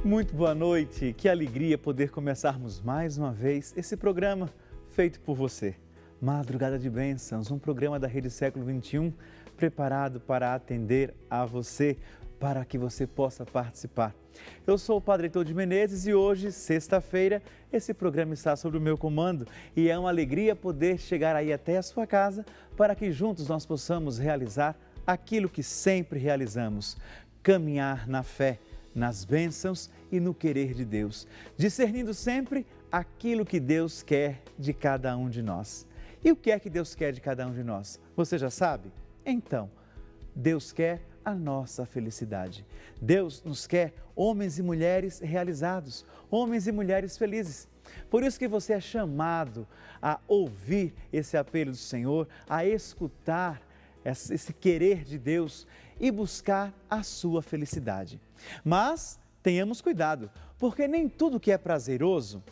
Muito boa noite, que alegria poder começarmos mais uma vez esse programa feito por você. Madrugada de Bênçãos, um programa da Rede Século XXI preparado para atender a você, para que você possa participar. Eu sou o Padre Heitor de Menezes e hoje, sexta-feira, esse programa está sob o meu comando e é uma alegria poder chegar aí até a sua casa para que juntos nós possamos realizar aquilo que sempre realizamos, caminhar na fé, nas bênçãos e no querer de Deus, discernindo sempre aquilo que Deus quer de cada um de nós. E o que é que Deus quer de cada um de nós? Você já sabe? Então, Deus quer a nossa felicidade. Deus nos quer homens e mulheres realizados, homens e mulheres felizes. Por isso que você é chamado a ouvir esse apelo do Senhor, a escutar esse querer de Deus e buscar a sua felicidade. Mas tenhamos cuidado, porque nem tudo que é prazeroso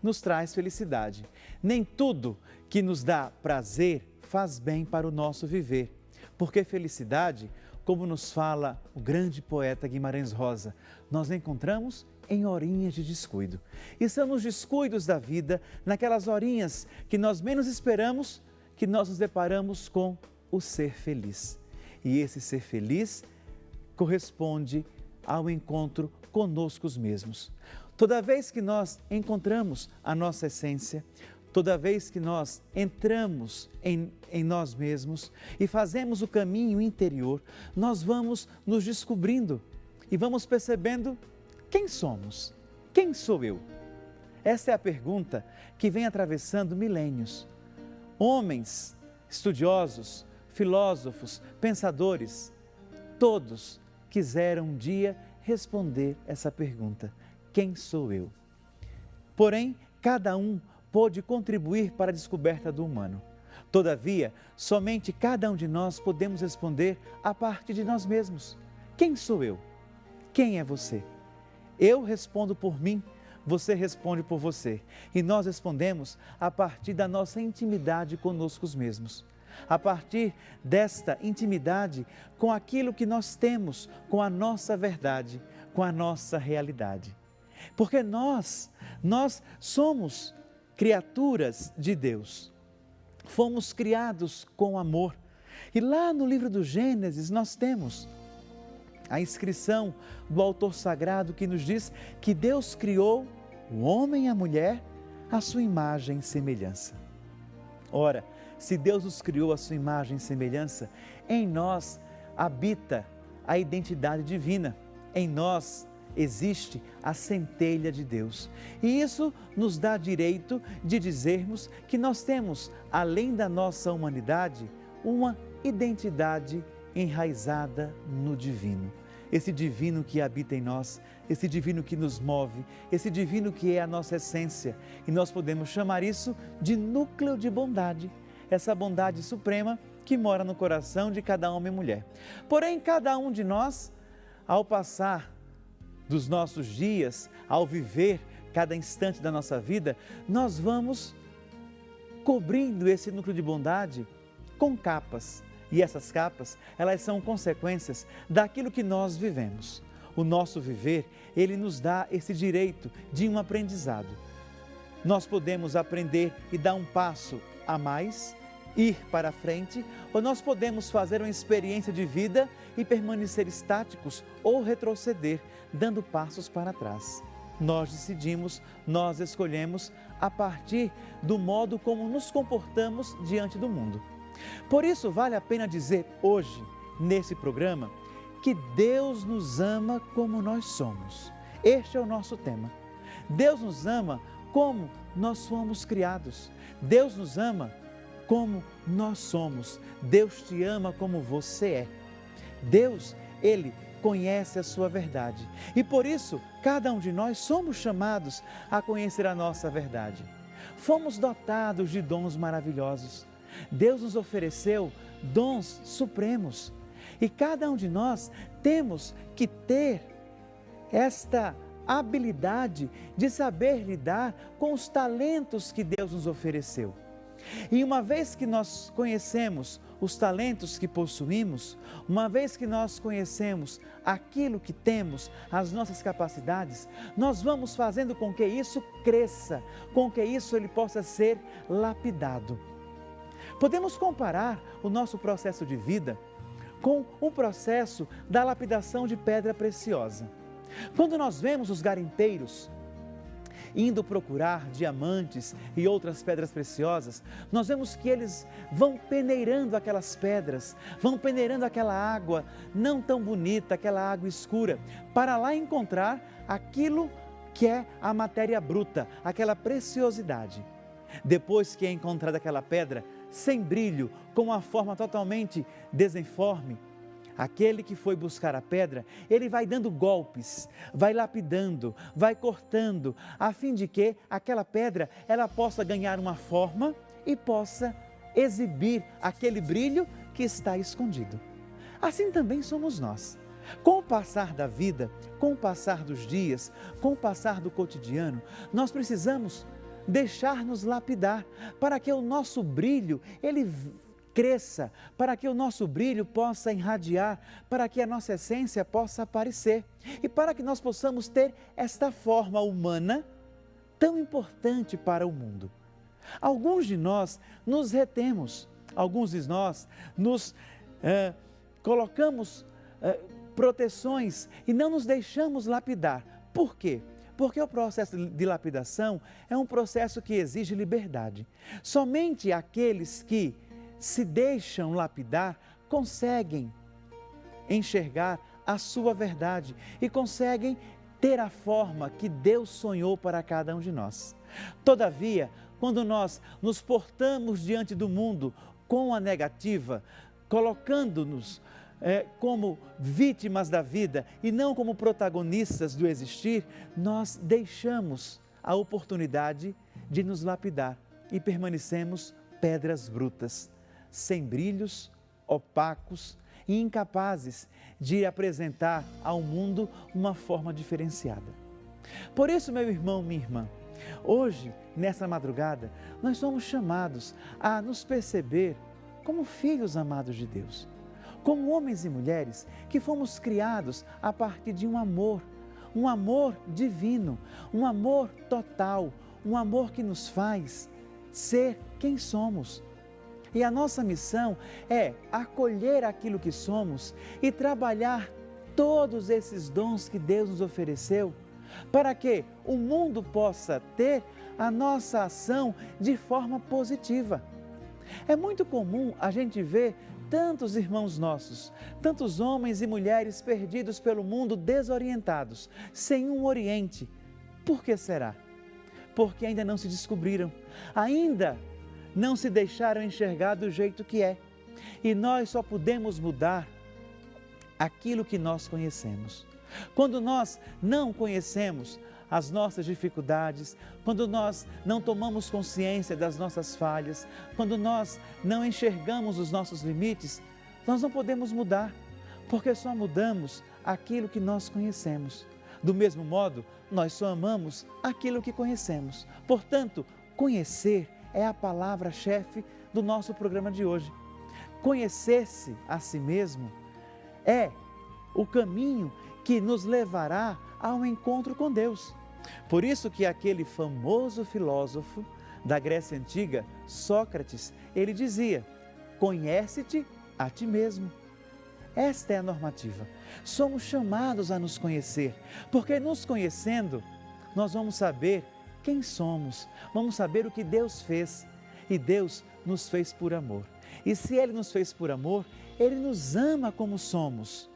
nos traz felicidade. Nem tudo que nos dá prazer faz bem para o nosso viver. Porque felicidade, como nos fala o grande poeta Guimarães Rosa, nós encontramos em horinhas de descuido. E são nos descuidos da vida, naquelas horinhas que nós menos esperamos, que nós nos deparamos com o ser feliz. E esse ser feliz corresponde ao encontro conosco mesmos. Toda vez que nós encontramos a nossa essência, toda vez que nós entramos em nós mesmos e fazemos o caminho interior, nós vamos nos descobrindo e vamos percebendo quem somos, quem sou eu? Essa é a pergunta que vem atravessando milênios. Homens, estudiosos, filósofos, pensadores, todos quiseram um dia responder essa pergunta: quem sou eu? Porém, cada um pôde contribuir para a descoberta do humano. Todavia, somente cada um de nós podemos responder a partir de nós mesmos. Quem sou eu? Quem é você? Eu respondo por mim, você responde por você. E nós respondemos a partir da nossa intimidade conosco mesmos. A partir desta intimidade com aquilo que nós temos, com a nossa verdade, com a nossa realidade. Porque nós somos criaturas de Deus. Fomos criados com amor. E lá no livro do Gênesis nós temos a inscrição do autor sagrado que nos diz que Deus criou o homem e a mulher à sua imagem e semelhança. Ora, se Deus nos criou à sua imagem e semelhança, em nós habita a identidade divina, em nós existe a centelha de Deus. E isso nos dá direito de dizermos que nós temos, além da nossa humanidade, uma identidade enraizada no divino. Esse divino que habita em nós, esse divino que nos move, esse divino que é a nossa essência. E nós podemos chamar isso de núcleo de bondade. Essa bondade suprema que mora no coração de cada homem e mulher. Porém, cada um de nós, ao passar dos nossos dias, ao viver cada instante da nossa vida, nós vamos cobrindo esse núcleo de bondade com capas. E essas capas, elas são consequências daquilo que nós vivemos. O nosso viver, ele nos dá esse direito de um aprendizado. Nós podemos aprender e dar um passo a mais, ir para frente, ou nós podemos fazer uma experiência de vida e permanecer estáticos ou retroceder, dando passos para trás. Nós decidimos, nós escolhemos a partir do modo como nos comportamos diante do mundo. Por isso, vale a pena dizer hoje, nesse programa, que Deus nos ama como nós somos. Este é o nosso tema. Deus nos ama como nós fomos criados. Deus nos ama como nós somos. Deus te ama como você é. Deus, Ele conhece a sua verdade. E por isso, cada um de nós somos chamados a conhecer a nossa verdade. Fomos dotados de dons maravilhosos. Deus nos ofereceu dons supremos. E cada um de nós temos que ter esta habilidade de saber lidar com os talentos que Deus nos ofereceu. E uma vez que nós conhecemos os talentos que possuímos, uma vez que nós conhecemos aquilo que temos, as nossas capacidades, nós vamos fazendo com que isso cresça, com que isso ele possa ser lapidado. Podemos comparar o nosso processo de vida com o processo da lapidação de pedra preciosa. Quando nós vemos os garimpeiros indo procurar diamantes e outras pedras preciosas, nós vemos que eles vão peneirando aquelas pedras, vão peneirando aquela água não tão bonita, aquela água escura, para lá encontrar aquilo que é a matéria bruta, aquela preciosidade. Depois que é encontrada aquela pedra, sem brilho, com uma forma totalmente desinforme, aquele que foi buscar a pedra, ele vai dando golpes, vai lapidando, vai cortando, a fim de que aquela pedra ela possa ganhar uma forma e possa exibir aquele brilho que está escondido. Assim também somos nós. Com o passar da vida, com o passar dos dias, com o passar do cotidiano, nós precisamos deixar-nos lapidar para que o nosso brilho, ele cresça, para que o nosso brilho possa irradiar, para que a nossa essência possa aparecer e para que nós possamos ter esta forma humana tão importante para o mundo. Alguns de nós nos retemos, alguns de nós nos colocamos proteções e não nos deixamos lapidar. Por quê? Porque o processo de lapidação é um processo que exige liberdade. Somente aqueles que se deixam lapidar, conseguem enxergar a sua verdade e conseguem ter a forma que Deus sonhou para cada um de nós. Todavia, quando nós nos portamos diante do mundo com a negativa, colocando-nos como vítimas da vida e não como protagonistas do existir, nós deixamos a oportunidade de nos lapidar e permanecemos pedras brutas, sem brilhos, opacos e incapazes de apresentar ao mundo uma forma diferenciada. Por isso, meu irmão, minha irmã, hoje, nessa madrugada, nós somos chamados a nos perceber como filhos amados de Deus, como homens e mulheres que fomos criados a partir de um amor divino, um amor total, um amor que nos faz ser quem somos. E a nossa missão é acolher aquilo que somos e trabalhar todos esses dons que Deus nos ofereceu, para que o mundo possa ter a nossa ação de forma positiva. É muito comum a gente ver tantos irmãos nossos, tantos homens e mulheres perdidos pelo mundo, desorientados, sem um oriente. Por que será? Porque ainda não se descobriram, ainda não se deixaram enxergar do jeito que é. E nós só podemos mudar aquilo que nós conhecemos. Quando nós não conhecemos as nossas dificuldades, quando nós não tomamos consciência das nossas falhas, quando nós não enxergamos os nossos limites, nós não podemos mudar, porque só mudamos aquilo que nós conhecemos. Do mesmo modo, nós só amamos aquilo que conhecemos. Portanto, conhecer é a palavra-chefe do nosso programa de hoje. Conhecer-se a si mesmo é o caminho que nos levará ao encontro com Deus. Por isso que aquele famoso filósofo da Grécia Antiga, Sócrates, ele dizia: conhece-te a ti mesmo. Esta é a normativa. Somos chamados a nos conhecer, porque nos conhecendo, nós vamos saber quem somos, vamos saber o que Deus fez. E Deus nos fez por amor. E se Ele nos fez por amor, Ele nos ama como somos.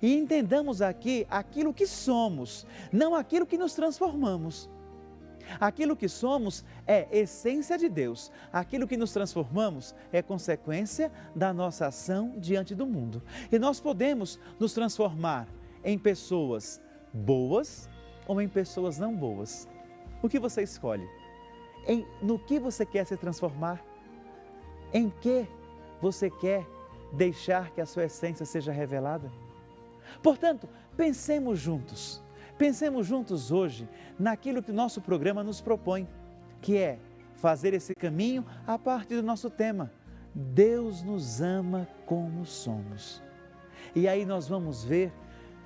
E entendamos aqui aquilo que somos, não aquilo que nos transformamos. Aquilo que somos é essência de Deus. Aquilo que nos transformamos é consequência da nossa ação diante do mundo. E nós podemos nos transformar em pessoas boas ou em pessoas não boas. O que você escolhe? No que você quer se transformar? Em que você quer deixar que a sua essência seja revelada? Portanto, pensemos juntos hoje naquilo que o nosso programa nos propõe, que é fazer esse caminho a partir do nosso tema. Deus nos ama como somos. E aí nós vamos ver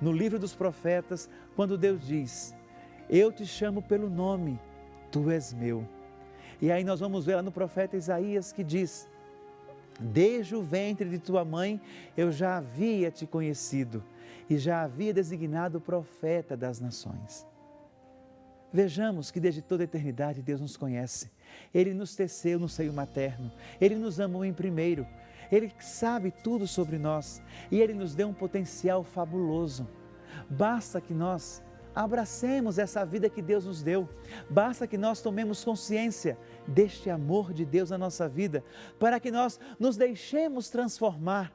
no livro dos profetas, quando Deus diz: eu te chamo pelo nome, tu és meu. E aí nós vamos ver lá no profeta Isaías que diz: desde o ventre de tua mãe eu já havia te conhecido e já havia designado profeta das nações. Vejamos que desde toda a eternidade Deus nos conhece. Ele nos teceu no seio materno, Ele nos amou em primeiro, Ele sabe tudo sobre nós e Ele nos deu um potencial fabuloso. Basta que nós abracemos essa vida que Deus nos deu, basta que nós tomemos consciência deste amor de Deus na nossa vida, para que nós nos deixemos transformar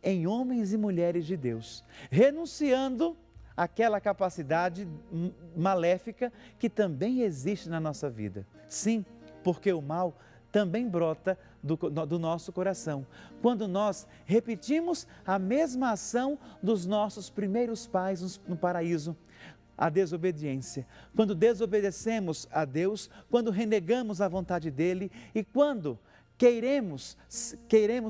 em homens e mulheres de Deus, renunciando àquela capacidade maléfica que também existe na nossa vida. Sim, porque o mal também brota do nosso coração, quando nós repetimos a mesma ação dos nossos primeiros pais no paraíso, a desobediência. Quando desobedecemos a Deus, quando renegamos a vontade dEle e quando queremos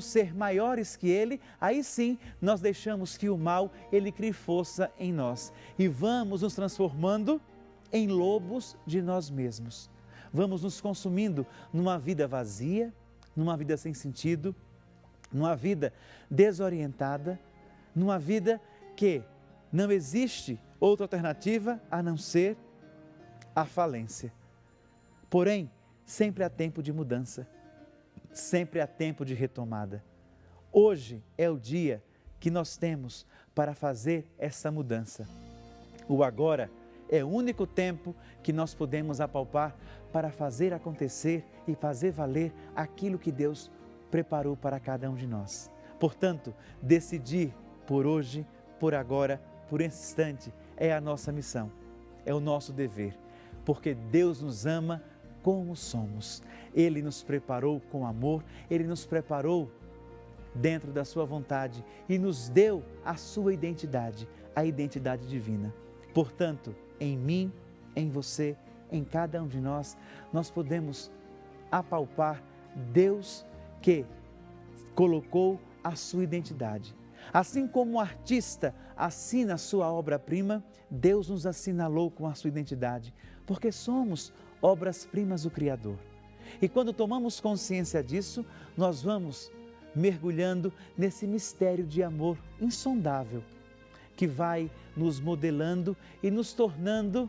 ser maiores que Ele, aí sim nós deixamos que o mal, ele crie força em nós e vamos nos transformando em lobos de nós mesmos. Vamos nos consumindo numa vida vazia, numa vida sem sentido, numa vida desorientada, numa vida que não existe outra alternativa a não ser a falência. Porém, sempre há tempo de mudança, sempre há tempo de retomada. Hoje é o dia que nós temos para fazer essa mudança. O agora é o único tempo que nós podemos apalpar para fazer acontecer e fazer valer aquilo que Deus preparou para cada um de nós. Portanto, decidir por hoje, por agora, por esse instante, é a nossa missão, é o nosso dever, porque Deus nos ama como somos. Ele nos preparou com amor, Ele nos preparou dentro da sua vontade e nos deu a sua identidade, a identidade divina. Portanto, em mim, em você, em cada um de nós, nós podemos apalpar Deus que colocou a sua identidade. Assim como o artista assina a sua obra-prima, Deus nos assinalou com a sua identidade, porque somos obras-primas do Criador. E quando tomamos consciência disso, nós vamos mergulhando nesse mistério de amor insondável, que vai nos modelando e nos tornando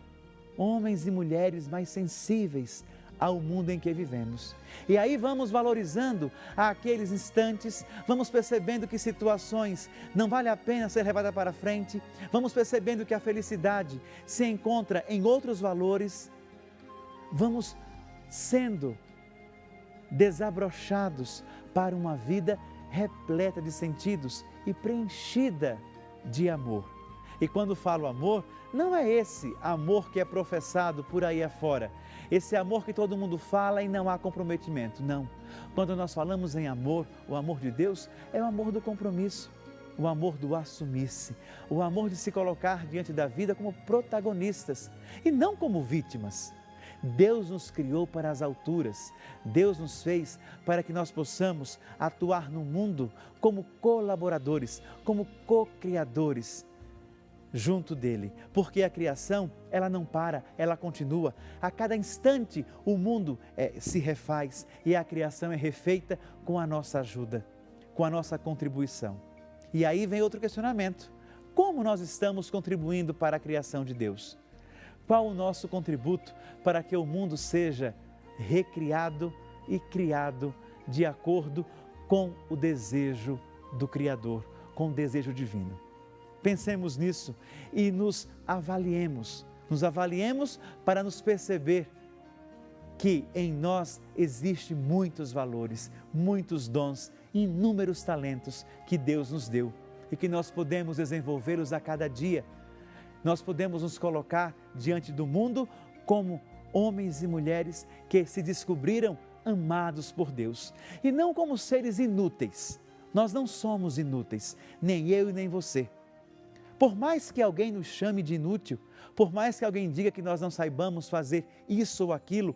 homens e mulheres mais sensíveis ao mundo em que vivemos. E aí vamos valorizando aqueles instantes, vamos percebendo que situações não vale a pena ser levadas para frente, vamos percebendo que a felicidade se encontra em outros valores, vamos sendo desabrochados para uma vida repleta de sentidos e preenchida de amor. E quando falo amor, não é esse amor que é professado por aí afora, esse amor que todo mundo fala e não há comprometimento, não. Quando nós falamos em amor, o amor de Deus é o amor do compromisso, o amor do assumir-se, o amor de se colocar diante da vida como protagonistas e não como vítimas. Deus nos criou para as alturas, Deus nos fez para que nós possamos atuar no mundo como colaboradores, como co-criadores junto dele, porque a criação, ela não para, ela continua. A cada instante o mundo se refaz e a criação é refeita com a nossa ajuda, com a nossa contribuição. E aí vem outro questionamento: como nós estamos contribuindo para a criação de Deus? Qual o nosso contributo para que o mundo seja recriado e criado de acordo com o desejo do Criador, com o desejo divino? Pensemos nisso e nos avaliemos para nos perceber que em nós existem muitos valores, muitos dons, inúmeros talentos que Deus nos deu e que nós podemos desenvolvê-los a cada dia. Nós podemos nos colocar diante do mundo como homens e mulheres que se descobriram amados por Deus e não como seres inúteis. Nós não somos inúteis, nem eu e nem você. Por mais que alguém nos chame de inútil, por mais que alguém diga que nós não saibamos fazer isso ou aquilo,